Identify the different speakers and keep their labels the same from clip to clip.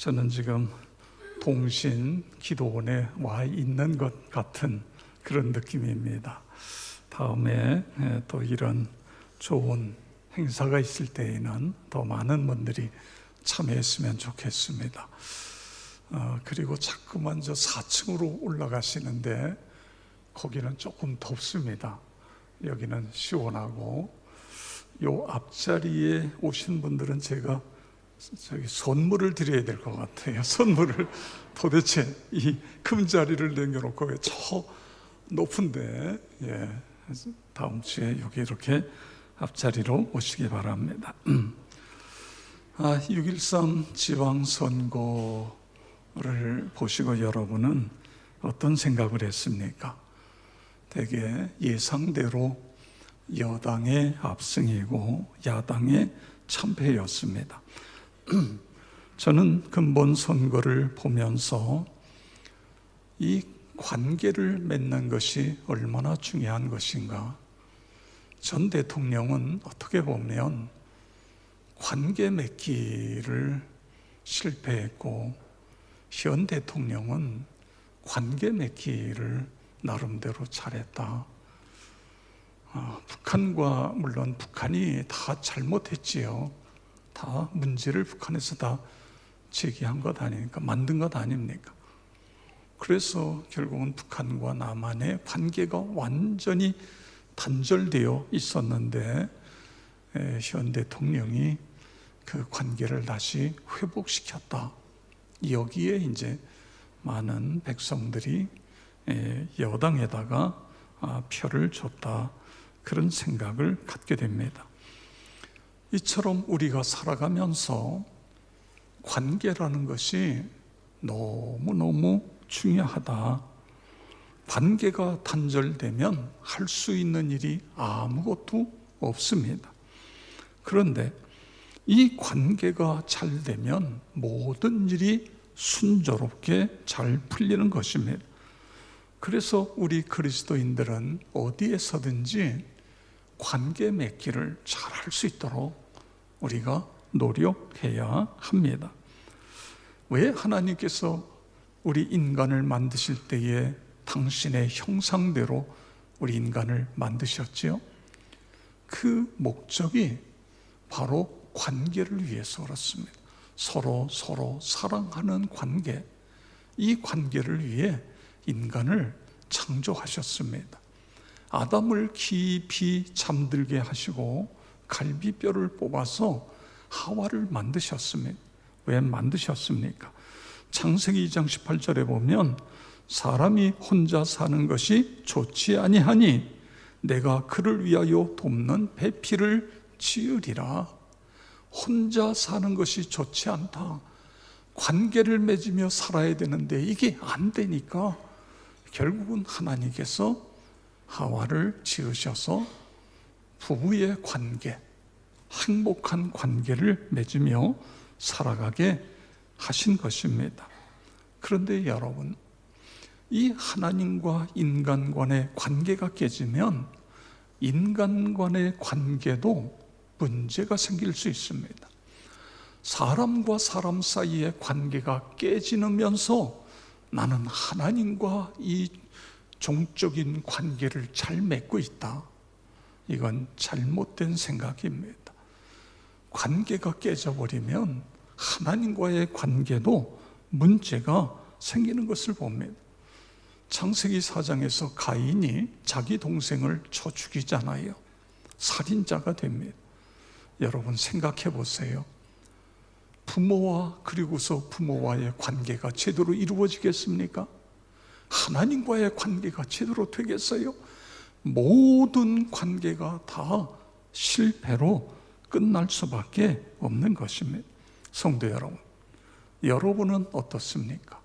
Speaker 1: 저는 지금 동신 기도원에 와 있는 것 같은 그런 느낌입니다. 다음에 또 이런 좋은 행사가 있을 때에는 더 많은 분들이 참여했으면 좋겠습니다. 그리고 자꾸만 저 4층으로 올라가시는데 거기는 조금 덥습니다. 여기는 시원하고, 요 앞자리에 오신 분들은 제가 선물을 드려야 될 것 같아요. 선물을 도대체 이 금자리를 남겨놓고 왜 저 높은데, 다음 주에 여기 이렇게 앞자리로 오시기 바랍니다. 6.13 지방선거를 보시고 여러분은 어떤 생각을 했습니까? 대개 예상대로 여당의 압승이고 야당의 참패였습니다. 저는 근본 선거를 보면서 이 관계를 맺는 것이 얼마나 중요한 것인가. 전 대통령은 어떻게 보면 관계 맺기를 실패했고, 현 대통령은 관계 맺기를 나름대로 잘했다. 북한과, 물론 북한이 다 잘못했지요. 다 문제를 북한에서 다 제기한 것 아닙니까? 만든 것 아닙니까? 그래서 결국은 북한과 남한의 관계가 완전히 단절되어 있었는데, 현 대통령이 그 관계를 다시 회복시켰다. 여기에 이제 많은 백성들이 여당에다가 표를 줬다, 그런 생각을 갖게 됩니다. 이처럼 우리가 살아가면서 관계라는 것이 너무너무 중요하다. 관계가 단절되면 할 수 있는 일이 아무것도 없습니다. 그런데 이 관계가 잘 되면 모든 일이 순조롭게 잘 풀리는 것입니다. 그래서 우리 그리스도인들은 어디에서든지 관계 맺기를 잘 할 수 있도록 우리가 노력해야 합니다. 왜 하나님께서 우리 인간을 만드실 때에 당신의 형상대로 우리 인간을 만드셨지요? 그 목적이 바로 관계를 위해서 그렇습니다. 서로 사랑하는 관계, 이 관계를 위해 인간을 창조하셨습니다. 아담을 깊이 잠들게 하시고 갈비뼈를 뽑아서 하와를 만드셨습니다. 왜 만드셨습니까? 창세기 2장 18절에 보면 사람이 혼자 사는 것이 좋지 아니하니 내가 그를 위하여 돕는 배필을 지으리라. 혼자 사는 것이 좋지 않다. 관계를 맺으며 살아야 되는데 이게 안 되니까 결국은 하나님께서 하와를 지으셔서 부부의 관계, 행복한 관계를 맺으며 살아가게 하신 것입니다. 그런데 여러분, 이 하나님과 인간 간의 관계가 깨지면 인간 간의 관계도 문제가 생길 수 있습니다. 사람과 사람 사이의 관계가 깨지면서 나는 하나님과 이 종적인 관계를 잘 맺고 있다. 이건 잘못된 생각입니다. 관계가 깨져버리면 하나님과의 관계도 문제가 생기는 것을 봅니다. 창세기 4장에서 가인이 자기 동생을 쳐 죽이잖아요. 살인자가 됩니다. 여러분 생각해 보세요. 부모와, 그리고서 부모와의 관계가 제대로 이루어지겠습니까? 하나님과의 관계가 제대로 되겠어요? 모든 관계가 다 실패로 끝날 수밖에 없는 것입니다. 성도 여러분, 여러분은 어떻습니까?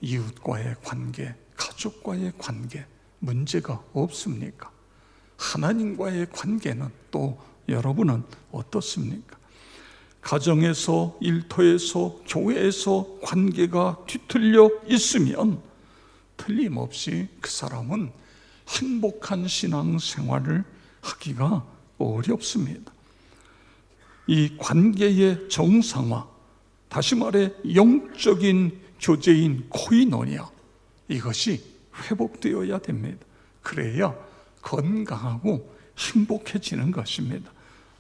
Speaker 1: 이웃과의 관계, 가족과의 관계, 문제가 없습니까? 하나님과의 관계는 또 여러분은 어떻습니까? 가정에서, 일터에서, 교회에서 관계가 뒤틀려 있으면 틀림없이 그 사람은 행복한 신앙생활을 하기가 어렵습니다. 이 관계의 정상화, 다시 말해 영적인 교제인 코이노니아, 이것이 회복되어야 됩니다. 그래야 건강하고 행복해지는 것입니다.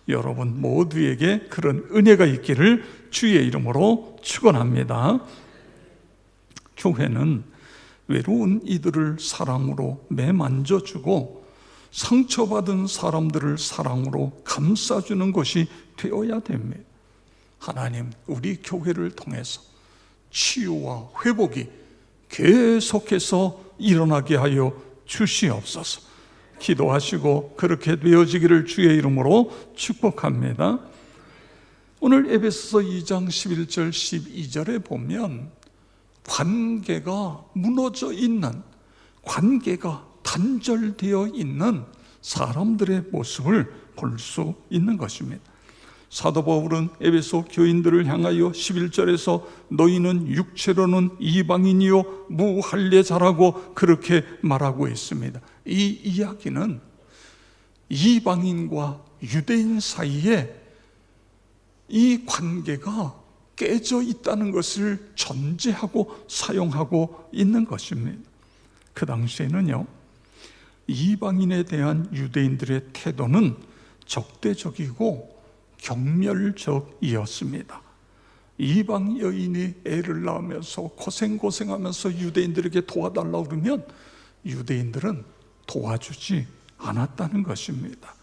Speaker 1: 여러분 모두에게 그런 은혜가 있기를 주의 이름으로 축원합니다. 교회는 외로운 이들을 사랑으로 매만져주고 상처받은 사람들을 사랑으로 감싸주는 것이 되어야 됩니다. 하나님, 우리 교회를 통해서 치유와 회복이 계속해서 일어나게 하여 주시옵소서. 기도하시고 그렇게 되어지기를 주의 이름으로 축복합니다. 오늘 에베소서 2장 11절 12절에 보면 관계가 무너져 있는, 관계가 단절되어 있는 사람들의 모습을 볼 수 있는 것입니다. 사도 바울은 에베소 교인들을 향하여 11절에서 너희는 육체로는 이방인이요 무할례자라고 그렇게 말하고 있습니다. 이 이야기는 이방인과 유대인 사이에 이 관계가 깨져 있다는 것을 전제하고 사용하고 있는 것입니다. 그 당시에는요, 이방인에 대한 유대인들의 태도는 적대적이고 경멸적이었습니다. 이방 여인이 애를 낳으면서 고생하면서 유대인들에게 도와달라고 그러면 유대인들은 도와주지 않았다는 것입니다.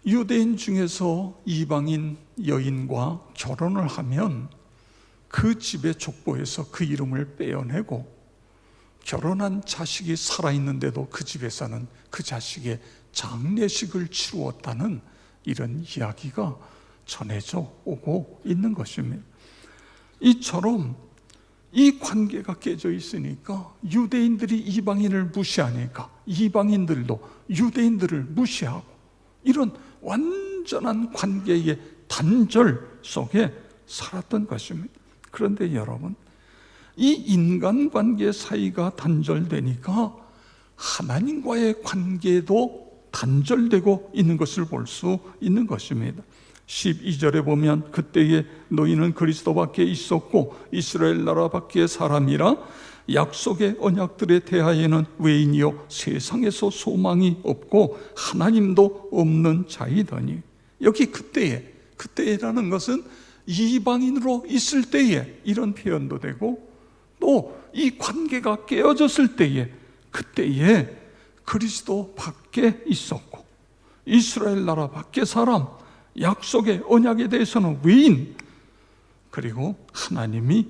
Speaker 1: 유대인 중에서 이방인 여인과 결혼을 하면 그 집의 족보에서 그 이름을 빼어내고 결혼한 자식이 살아있는데도 그 집에서는 그 자식의 장례식을 치루었다는 이런 이야기가 전해져 오고 있는 것입니다. 이처럼 이 관계가 깨져 있으니까 유대인들이 이방인을 무시하니까 이방인들도 유대인들을 무시하고 이런 완전한 관계의 단절 속에 살았던 것입니다. 그런데 여러분, 이 인간관계 사이가 단절되니까 하나님과의 관계도 단절되고 있는 것을 볼 수 있는 것입니다. 12절에 보면 그때에 너희는 그리스도 밖에 있었고 이스라엘 나라 밖의 사람이라 약속의 언약들에 대하여는 외인이요 세상에서 소망이 없고 하나님도 없는 자이더니, 여기 그때라는 것은 이방인으로 있을 때에 이런 표현도 되고 또 이 관계가 깨어졌을 때에 그때에 그리스도 밖에 있었고 이스라엘 나라 밖의 사람, 약속의 언약에 대해서는 외인, 그리고 하나님이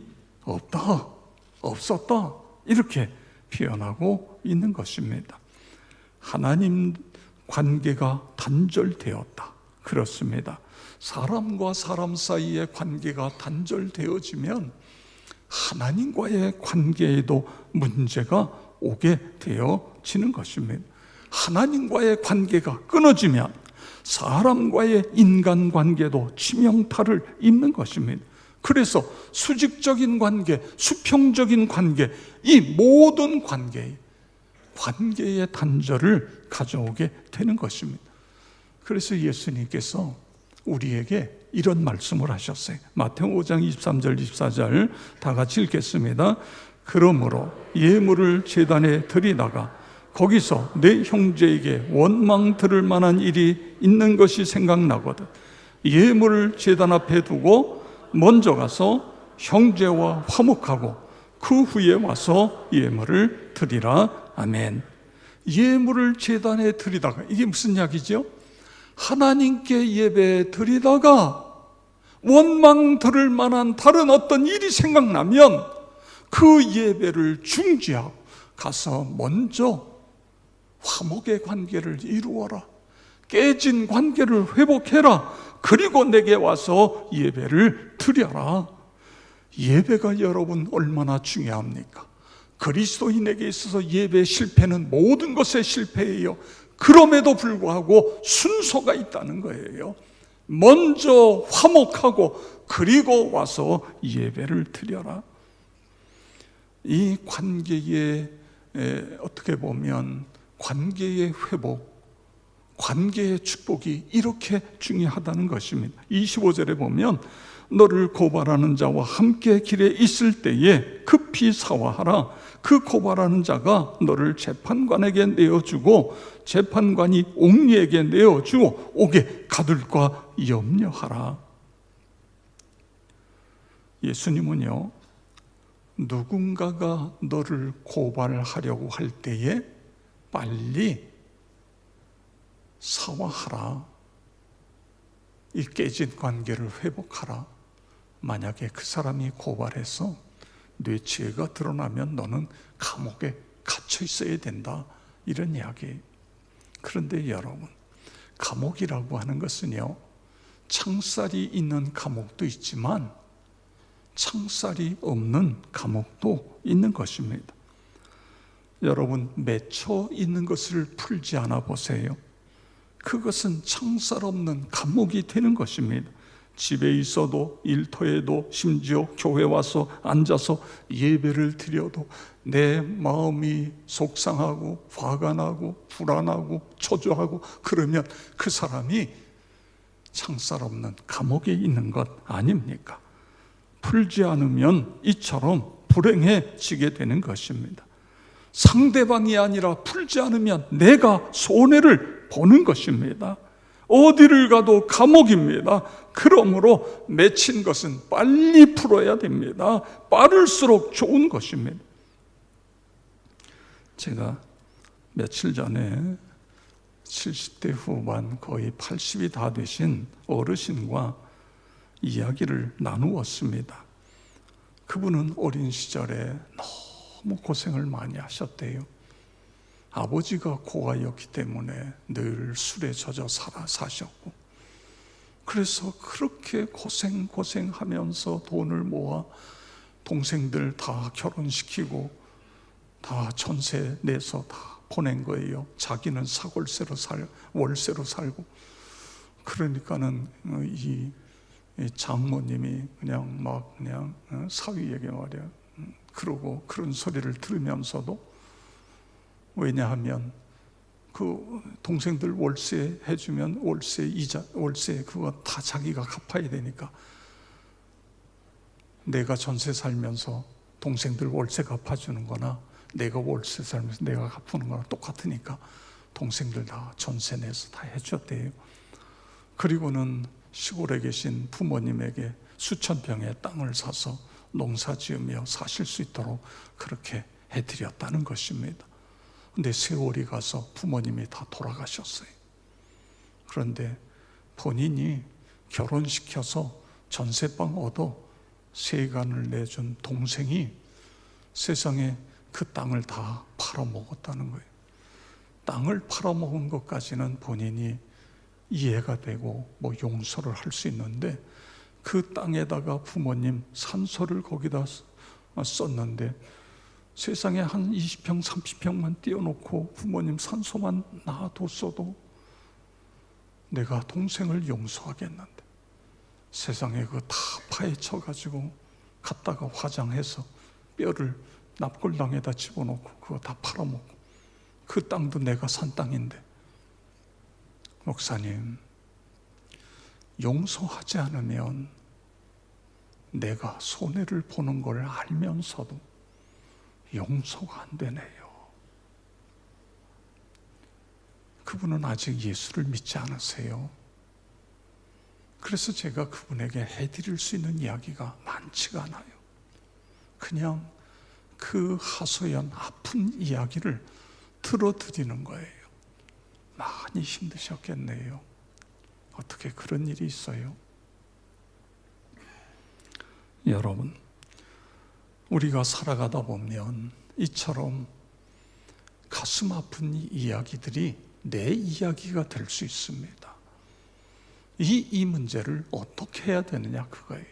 Speaker 1: 없었다 이렇게 표현하고 있는 것입니다. 하나님 관계가 단절되었다, 그렇습니다. 사람과 사람 사이의 관계가 단절되어지면 하나님과의 관계에도 문제가 오게 되어지는 것입니다. 하나님과의 관계가 끊어지면 사람과의 인간관계도 치명타를 입는 것입니다. 그래서 수직적인 관계, 수평적인 관계, 이 모든 관계의 단절을 가져오게 되는 것입니다. 그래서 예수님께서 우리에게 이런 말씀을 하셨어요. 마태복음 5장 23절 24절 다 같이 읽겠습니다. 그러므로 예물을 제단에 드리다가 거기서 내 형제에게 원망 들을 만한 일이 있는 것이 생각나거든 예물을 제단 앞에 두고 먼저 가서 형제와 화목하고 그 후에 와서 예물을 드리라. 아멘. 예물을 제단에 드리다가, 이게 무슨 이야기죠? 하나님께 예배 드리다가 원망 들을 만한 다른 어떤 일이 생각나면 그 예배를 중지하고 가서 먼저 화목의 관계를 이루어라, 깨진 관계를 회복해라, 그리고 내게 와서 예배를 드려라. 예배가 여러분 얼마나 중요합니까? 그리스도인에게 있어서 예배 실패는 모든 것의 실패예요. 그럼에도 불구하고 순서가 있다는 거예요. 먼저 화목하고 그리고 와서 예배를 드려라. 이 관계의 어떻게 보면 관계의 회복, 관계의 축복이 이렇게 중요하다는 것입니다. 25절에 보면 너를 고발하는 자와 함께 길에 있을 때에 급히 사화하라. 그 고발하는 자가 너를 재판관에게 내어주고 재판관이 옥리에게 내어주어 옥에 가둘까 염려하라. 예수님은요, 누군가가 너를 고발하려고 할 때에 빨리 사화하라. 이 깨진 관계를 회복하라. 만약에 그 사람이 고발해서 뇌치해가 드러나면 너는 감옥에 갇혀 있어야 된다, 이런 이야기. 그런데 여러분, 감옥이라고 하는 것은요, 창살이 있는 감옥도 있지만 창살이 없는 감옥도 있는 것입니다. 여러분, 맺혀 있는 것을 풀지 않아 보세요. 그것은 창살 없는 감옥이 되는 것입니다. 집에 있어도, 일터에도, 심지어 교회 와서 앉아서 예배를 드려도 내 마음이 속상하고 화가 나고 불안하고 초조하고 그러면 그 사람이 창살 없는 감옥에 있는 것 아닙니까? 풀지 않으면 이처럼 불행해지게 되는 것입니다. 상대방이 아니라 풀지 않으면 내가 손해를 보는 것입니다. 어디를 가도 감옥입니다. 그러므로 맺힌 것은 빨리 풀어야 됩니다. 빠를수록 좋은 것입니다. 제가 며칠 전에 70대 후반, 거의 80이 다 되신 어르신과 이야기를 나누었습니다. 그분은 어린 시절에 너무 고생을 많이 하셨대요. 아버지가 고아였기 때문에 늘 술에 젖어 사셨고, 그래서 그렇게 고생하면서 돈을 모아 동생들 다 결혼시키고 다 전세 내서 다 보낸 거예요. 자기는 월세로 살고. 그러니까는 이 장모님이 그냥 사위에게 말이야, 그러고 그런 소리를 들으면서도, 왜냐하면 그 동생들 월세 해주면 월세 그거 다 자기가 갚아야 되니까, 내가 전세 살면서 동생들 월세 갚아주는 거나 내가 월세 살면서 내가 갚는 거나 똑같으니까 동생들 다 전세 내서 다 해줬대요. 그리고는 시골에 계신 부모님에게 수천 평의 땅을 사서 농사 지으며 사실 수 있도록 그렇게 해드렸다는 것입니다. 근데 세월이 가서 부모님이 다 돌아가셨어요. 그런데 본인이 결혼시켜서 전세방 얻어 세간을 내준 동생이 세상에 그 땅을 다 팔아먹었다는 거예요. 땅을 팔아먹은 것까지는 본인이 이해가 되고 용서를 할 수 있는데, 그 땅에다가 부모님 산소를 거기다 썼는데 세상에 한 20평, 30평만 띄워놓고 부모님 산소만 놔뒀어도 내가 동생을 용서하겠는데, 세상에 그거 다 파헤쳐가지고 갖다가 화장해서 뼈를 납골당에다 집어넣고 그거 다 팔아먹고, 그 땅도 내가 산 땅인데. 목사님, 용서하지 않으면 내가 손해를 보는 걸 알면서도 용서가 안 되네요. 그분은 아직 예수를 믿지 않으세요. 그래서 제가 그분에게 해드릴 수 있는 이야기가 많지가 않아요. 그냥 그 하소연 아픈 이야기를 들어드리는 거예요. 많이 힘드셨겠네요. 어떻게 그런 일이 있어요? 여러분, 우리가 살아가다 보면 이처럼 가슴 아픈 이야기들이 내 이야기가 될 수 있습니다. 이 문제를 어떻게 해야 되느냐, 그거예요.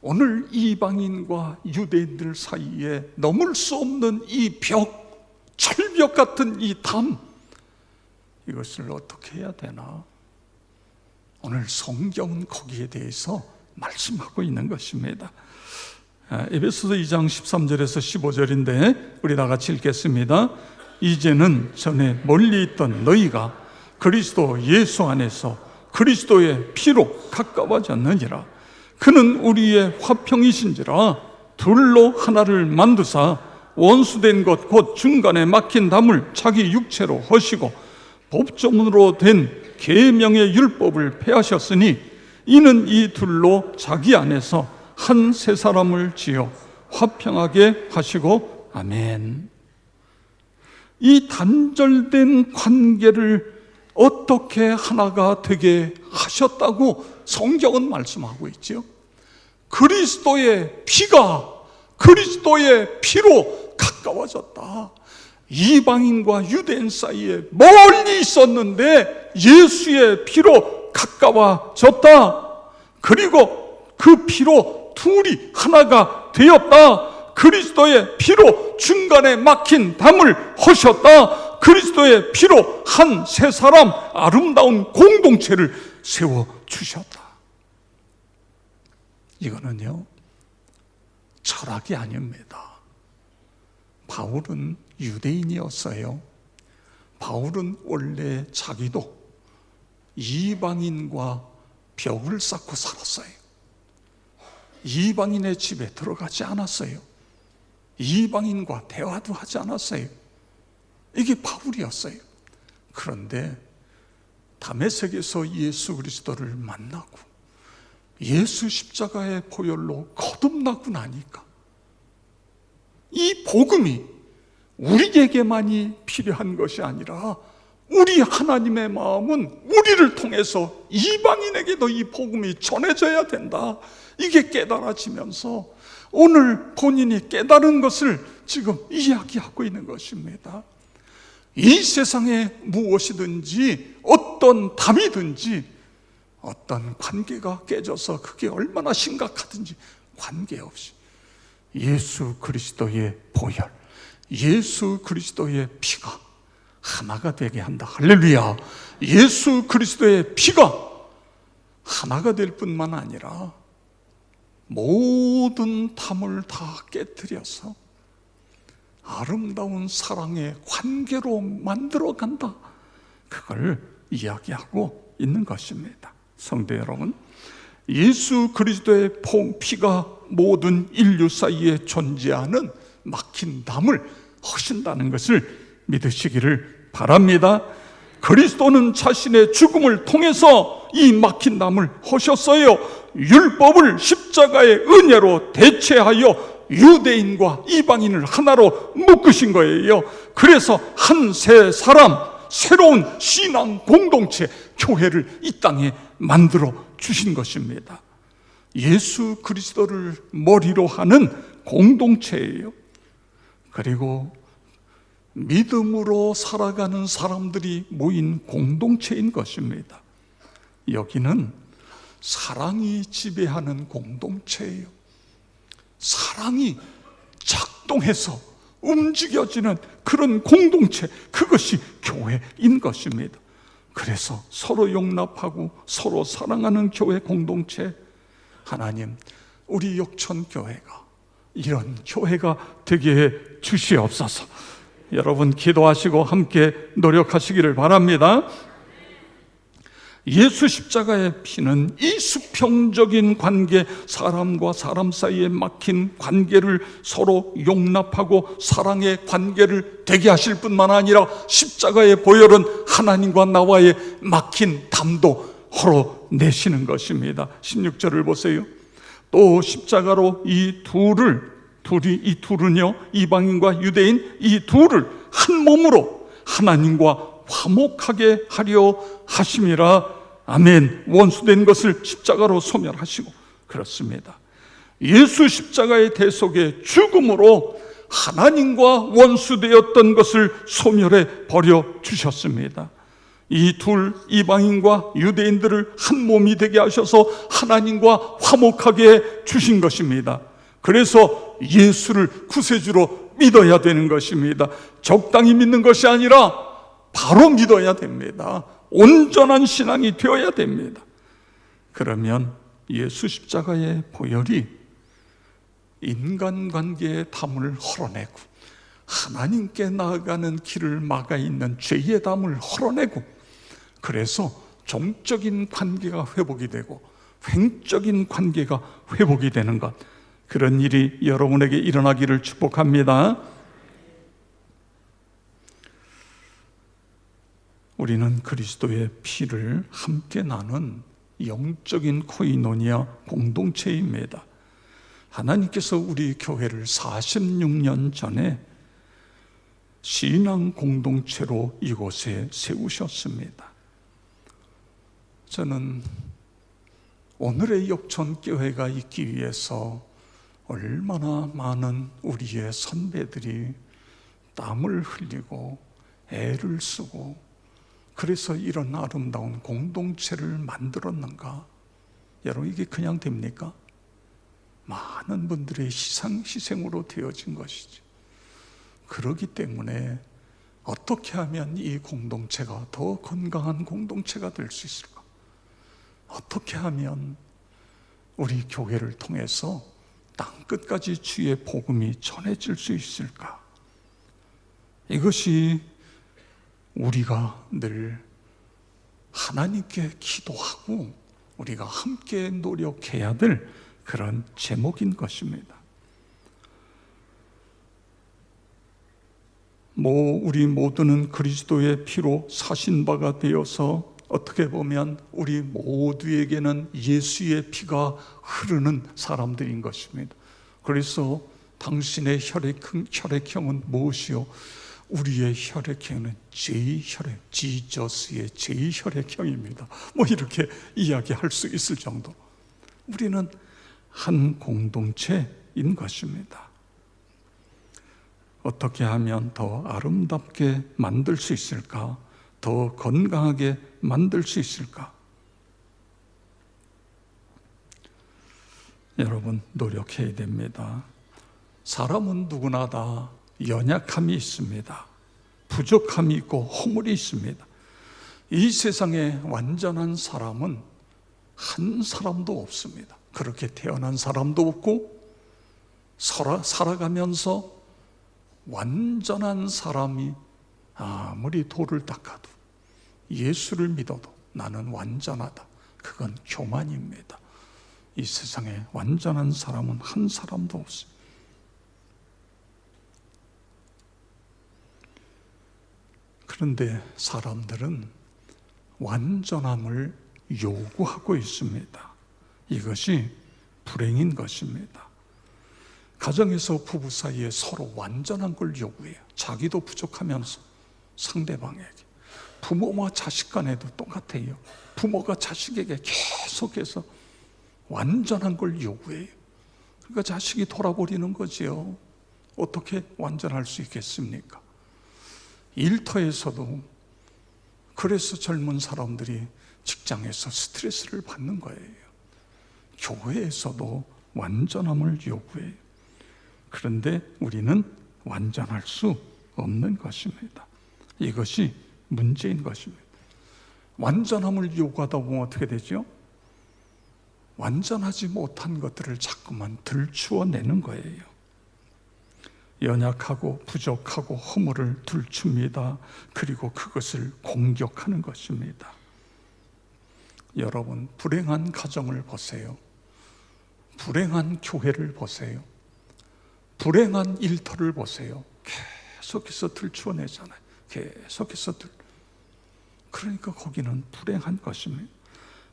Speaker 1: 오늘 이방인과 유대인들 사이에 넘을 수 없는 이 벽, 철벽 같은 이 담, 이것을 어떻게 해야 되나? 오늘 성경은 거기에 대해서 말씀하고 있는 것입니다. 에베소서 2장 13절에서 15절인데 우리 다 같이 읽겠습니다. 이제는 전에 멀리 있던 너희가 그리스도 예수 안에서 그리스도의 피로 가까워졌느니라. 그는 우리의 화평이신지라 둘로 하나를 만드사 원수된 것 곧 중간에 막힌 담을 자기 육체로 허시고 법조문으로 된 계명의 율법을 폐하셨으니 이는 이 둘로 자기 안에서 한 세 사람을 지어 화평하게 하시고 아멘. 이 단절된 관계를 어떻게 하나가 되게 하셨다고 성경은 말씀하고 있죠. 그리스도의 피가 그리스도의 피로 가까워졌다. 이방인과 유대인 사이에 멀리 있었는데 예수의 피로 가까워졌다. 그리고 그 피로 둘이 하나가 되었다. 그리스도의 피로 중간에 막힌 담을 허셨다. 그리스도의 피로 한 세 사람 아름다운 공동체를 세워주셨다. 이거는요, 철학이 아닙니다. 바울은 유대인이었어요. 바울은 원래 자기도 이방인과 벽을 쌓고 살았어요. 이방인의 집에 들어가지 않았어요. 이방인과 대화도 하지 않았어요. 이게 바울이었어요. 그런데 다메섹에서 예수 그리스도를 만나고 예수 십자가의 보혈로 거듭나고 나니까 이 복음이 우리에게만이 필요한 것이 아니라 우리 하나님의 마음은 우리를 통해서 이방인에게도 이 복음이 전해져야 된다. 이게 깨달아지면서 오늘 본인이 깨달은 것을 지금 이야기하고 있는 것입니다. 이 세상에 무엇이든지 어떤 담이든지 어떤 관계가 깨져서 그게 얼마나 심각하든지 관계없이 예수 그리스도의 보혈, 예수 그리스도의 피가 하나가 되게 한다. 할렐루야. 예수 그리스도의 피가 하나가 될 뿐만 아니라 모든 담을 다 깨뜨려서 아름다운 사랑의 관계로 만들어 간다. 그걸 이야기하고 있는 것입니다. 성도 여러분, 예수 그리스도의 피가 모든 인류 사이에 존재하는 막힌 담을 허신다는 것을 믿으시기를 바랍니다. 그리스도는 자신의 죽음을 통해서 이 막힌 담을 허셨어요. 율법을 십자가의 은혜로 대체하여 유대인과 이방인을 하나로 묶으신 거예요. 그래서 한 세 사람, 새로운 신앙 공동체, 교회를 이 땅에 만들어 주신 것입니다. 예수 그리스도를 머리로 하는 공동체예요. 그리고 믿음으로 살아가는 사람들이 모인 공동체인 것입니다. 여기는 사랑이 지배하는 공동체예요. 사랑이 작동해서 움직여지는 그런 공동체, 그것이 교회인 것입니다. 그래서 서로 용납하고 서로 사랑하는 교회 공동체, 하나님, 우리 역천교회가 이런 교회가 되게 해 주시옵소서. 여러분 기도하시고 함께 노력하시기를 바랍니다. 예수 십자가의 피는 이 수평적인 관계, 사람과 사람 사이에 막힌 관계를 서로 용납하고 사랑의 관계를 되게 하실 뿐만 아니라 십자가의 보혈은 하나님과 나와의 막힌 담도 헐어내시는 것입니다. 16절을 보세요. 또 십자가로 이 둘은요, 이방인과 유대인 이 둘을 한 몸으로 하나님과 화목하게 하려 하심이라. 아멘. 원수된 것을 십자가로 소멸하시고, 그렇습니다. 예수 십자가의 대속의 죽음으로 하나님과 원수되었던 것을 소멸해 버려 주셨습니다. 이 둘, 이방인과 유대인들을 한 몸이 되게 하셔서 하나님과 화목하게 해 주신 것입니다. 그래서 예수를 구세주로 믿어야 되는 것입니다. 적당히 믿는 것이 아니라 바로 믿어야 됩니다. 온전한 신앙이 되어야 됩니다. 그러면 예수 십자가의 보혈이 인간관계의 담을 헐어내고 하나님께 나아가는 길을 막아 있는 죄의 담을 헐어내고, 그래서 종적인 관계가 회복이 되고 횡적인 관계가 회복이 되는 것, 그런 일이 여러분에게 일어나기를 축복합니다. 우리는 그리스도의 피를 함께 나눈 영적인 코이노니아 공동체입니다. 하나님께서 우리 교회를 46년 전에 신앙 공동체로 이곳에 세우셨습니다. 저는 오늘의 역촌교회가 있기 위해서 얼마나 많은 우리의 선배들이 땀을 흘리고 애를 쓰고 그래서 이런 아름다운 공동체를 만들었는가? 여러분, 이게 그냥 됩니까? 많은 분들의 희생으로 되어진 것이지. 그렇기 때문에 어떻게 하면 이 공동체가 더 건강한 공동체가 될 수 있을까? 어떻게 하면 우리 교회를 통해서 땅끝까지 주의 복음이 전해질 수 있을까? 이것이 우리가 늘 하나님께 기도하고 우리가 함께 노력해야 될 그런 제목인 것입니다. 우리 모두는 그리스도의 피로 사신 바가 되어서 어떻게 보면 우리 모두에게는 예수의 피가 흐르는 사람들인 것입니다. 그래서 당신의 혈액형은 무엇이요? 우리의 혈액형은 J혈액, 지저스의 J혈액형입니다. 이렇게 이야기할 수 있을 정도. 우리는 한 공동체인 것입니다. 어떻게 하면 더 아름답게 만들 수 있을까? 더 건강하게 만들 수 있을까? 여러분, 노력해야 됩니다. 사람은 누구나 다 연약함이 있습니다. 부족함이 있고 허물이 있습니다. 이 세상에 완전한 사람은 한 사람도 없습니다. 그렇게 태어난 사람도 없고 살아가면서 완전한 사람이 아무리 돌을 닦아도 예수를 믿어도 나는 완전하다, 그건 교만입니다. 이 세상에 완전한 사람은 한 사람도 없습니다. 그런데 사람들은 완전함을 요구하고 있습니다. 이것이 불행인 것입니다. 가정에서 부부 사이에 서로 완전한 걸 요구해요. 자기도 부족하면서 상대방에게. 부모와 자식 간에도 똑같아요. 부모가 자식에게 계속해서 완전한 걸 요구해요. 그러니까 자식이 돌아버리는 거지요. 어떻게 완전할 수 있겠습니까? 일터에서도 그래서 젊은 사람들이 직장에서 스트레스를 받는 거예요. 교회에서도 완전함을 요구해요. 그런데 우리는 완전할 수 없는 것입니다. 이것이 문제인 것입니다. 완전함을 요구하다 보면 어떻게 되죠? 완전하지 못한 것들을 자꾸만 들추어내는 거예요. 연약하고 부족하고 허물을 들춥니다. 그리고 그것을 공격하는 것입니다. 여러분, 불행한 가정을 보세요. 불행한 교회를 보세요. 불행한 일터를 보세요. 계속해서 들추어내잖아요. 계속해서 그러니까 거기는 불행한 것입니다.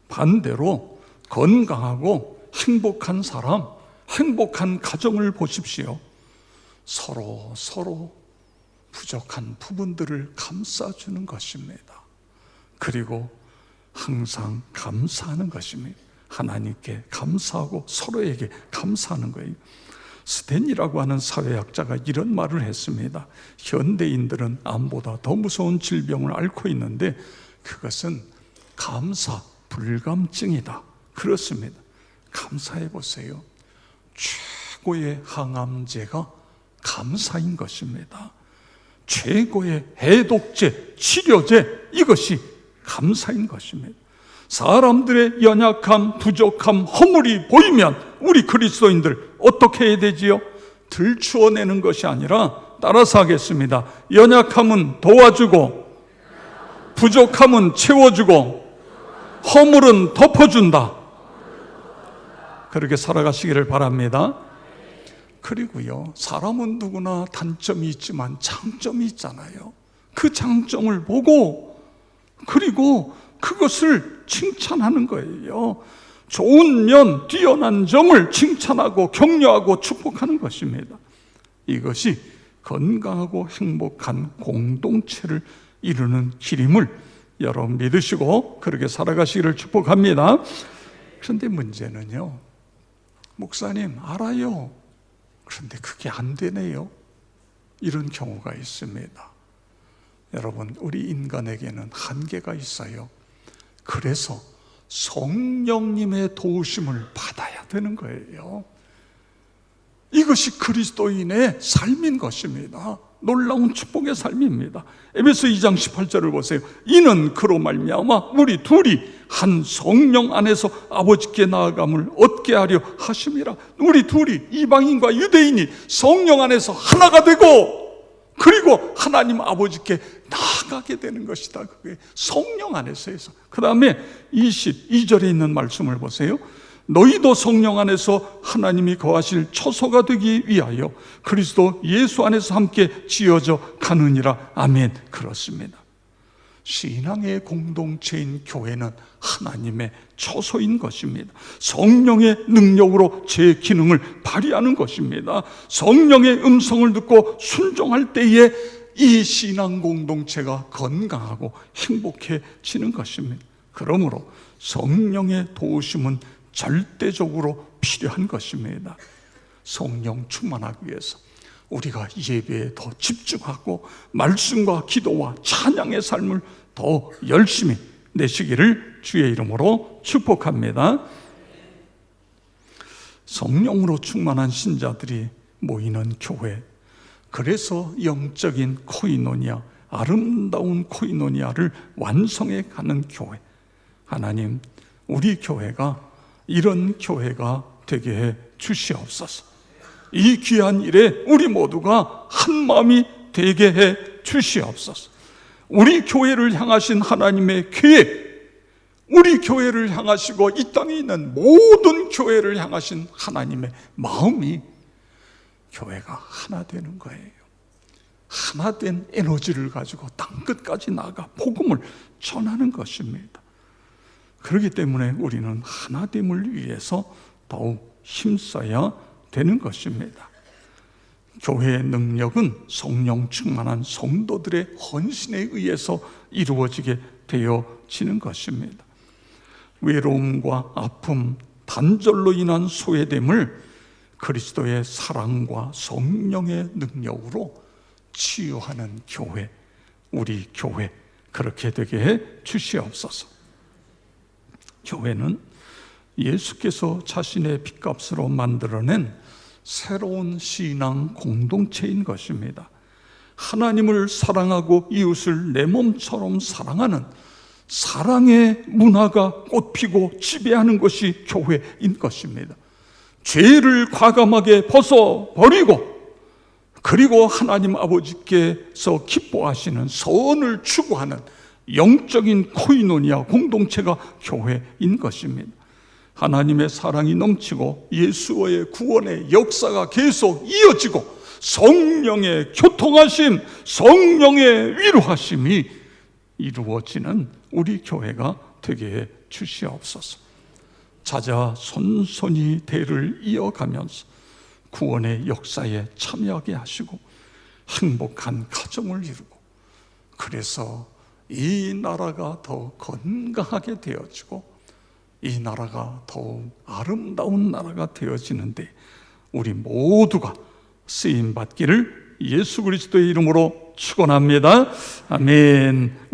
Speaker 1: 반대로 건강하고 행복한 사람, 행복한 가정을 보십시오. 서로 부족한 부분들을 감싸주는 것입니다. 그리고 항상 감사하는 것입니다. 하나님께 감사하고 서로에게 감사하는 거예요. 스탠이라고 하는 사회학자가 이런 말을 했습니다. 현대인들은 암보다 더 무서운 질병을 앓고 있는데 그것은 감사 불감증이다. 그렇습니다. 감사해 보세요. 최고의 항암제가 감사인 것입니다. 최고의 해독제, 치료제, 이것이 감사인 것입니다. 사람들의 연약함, 부족함, 허물이 보이면 우리 그리스도인들 어떻게 해야 되지요? 들추어내는 것이 아니라 따라서 하겠습니다. 연약함은 도와주고 부족함은 채워주고 허물은 덮어준다. 그렇게 살아가시기를 바랍니다. 그리고요, 사람은 누구나 단점이 있지만 장점이 있잖아요. 그 장점을 보고 그리고 그것을 칭찬하는 거예요. 좋은 면, 뛰어난 점을 칭찬하고 격려하고 축복하는 것입니다. 이것이 건강하고 행복한 공동체를 이루는 길임을 여러분 믿으시고 그렇게 살아가시기를 축복합니다. 그런데 문제는요, 목사님 알아요. 그런데 그게 안 되네요. 이런 경우가 있습니다. 여러분, 우리 인간에게는 한계가 있어요. 그래서 성령님의 도우심을 받아야 되는 거예요. 이것이 그리스도인의 삶인 것입니다. 놀라운 축복의 삶입니다. 에베소 2장 18절을 보세요. 이는 그로 말미암아 우리 둘이 한 성령 안에서 아버지께 나아감을 얻게 하려 하심이라. 우리 둘이, 이방인과 유대인이 성령 안에서 하나가 되고 그리고 하나님 아버지께 나아가게 되는 것이다. 그게 성령 안에서 해서. 그 다음에 22절에 있는 말씀을 보세요. 너희도 성령 안에서 하나님이 거하실 처소가 되기 위하여 그리스도 예수 안에서 함께 지어져 가느니라. 아멘. 그렇습니다. 신앙의 공동체인 교회는 하나님의 처소인 것입니다. 성령의 능력으로 제 기능을 발휘하는 것입니다. 성령의 음성을 듣고 순종할 때에 이 신앙 공동체가 건강하고 행복해지는 것입니다. 그러므로 성령의 도우심은 절대적으로 필요한 것입니다. 성령 충만하기 위해서 우리가 예배에 더 집중하고 말씀과 기도와 찬양의 삶을 더 열심히 내시기를 주의 이름으로 축복합니다. 성령으로 충만한 신자들이 모이는 교회, 그래서 영적인 코이노니아, 아름다운 코이노니아를 완성해 가는 교회. 하나님, 우리 교회가 이런 교회가 되게 해 주시옵소서. 이 귀한 일에 우리 모두가 한 마음이 되게 해 주시옵소서. 우리 교회를 향하신 하나님의 계획, 우리 교회를 향하시고 이 땅에 있는 모든 교회를 향하신 하나님의 마음이 교회가 하나 되는 거예요. 하나 된 에너지를 가지고 땅끝까지 나가 복음을 전하는 것입니다. 그렇기 때문에 우리는 하나됨을 위해서 더욱 힘써야 되는 것입니다. 교회의 능력은 성령 충만한 성도들의 헌신에 의해서 이루어지게 되어지는 것입니다. 외로움과 아픔, 단절로 인한 소외됨을 그리스도의 사랑과 성령의 능력으로 치유하는 교회, 우리 교회 그렇게 되게 해 주시옵소서. 교회는 예수께서 자신의 핏값으로 만들어낸 새로운 신앙 공동체인 것입니다. 하나님을 사랑하고 이웃을 내 몸처럼 사랑하는 사랑의 문화가 꽃피고 지배하는 것이 교회인 것입니다. 죄를 과감하게 벗어버리고 그리고 하나님 아버지께서 기뻐하시는 선을 추구하는 영적인 코이노니아 공동체가 교회인 것입니다. 하나님의 사랑이 넘치고 예수의 구원의 역사가 계속 이어지고 성령의 교통하심, 성령의 위로하심이 이루어지는 우리 교회가 되게 해 주시옵소서. 자자 손손이 대를 이어가면서 구원의 역사에 참여하게 하시고 행복한 가정을 이루고, 그래서 이 나라가 더 건강하게 되어지고 이 나라가 더욱 아름다운 나라가 되어지는데 우리 모두가 쓰임받기를 예수 그리스도의 이름으로 축원합니다. 아멘.